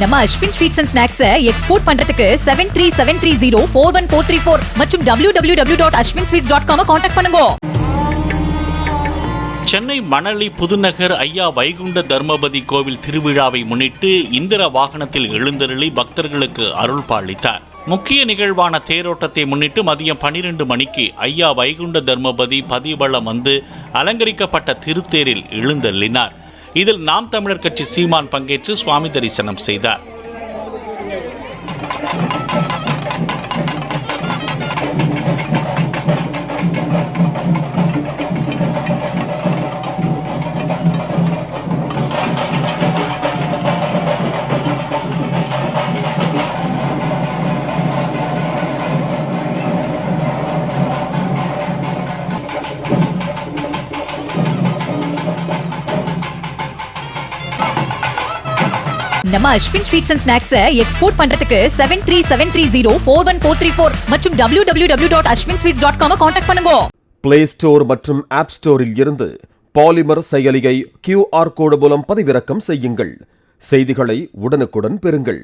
நம்ம Ashwin sweets and snacks export பண்றதுக்கு 7373041434 மற்றும் www.ashwinsweets.com கான்டாக்ட் பண்ணுங்க. சென்னை மணலி புதுநகர் ஐயா வைகுண்ட தர்மபதி கோவில் திருவிழாவை முன்னிட்டு இந்திர வாகனத்தில் எழுந்தருளி பக்தர்களுக்கு அருள் பாலித்தார். முக்கிய நிகழ்வான தேரோட்டத்தை முன்னிட்டு மதியம் 12 மணிக்கு ஐயா வைகுண்ட தர்மபதி பதிவளம் வந்து அலங்கரிக்கப்பட்ட திருத்தேரில் எழுந்தருளினார். இதில் நாம் தமிழர் கட்சி சீமான் பங்கேற்று சுவாமி தரிசனம் செய்தார். நம்ம Ashwin sweets and snacks export பண்றதுக்கு 7373041434 மற்றும் www.ashwinsweets.com கான்டாக்ட் பண்ணுங்க. பிளே ஸ்டோர் மற்றும் ஆப் ஸ்டோரில் இருந்து பாலிமர் செயலியை QR கோடு மூலம் பதிவிறக்கம் செய்யுங்கள். செய்திகளை உடனுக்குடன் பெறுங்கள்.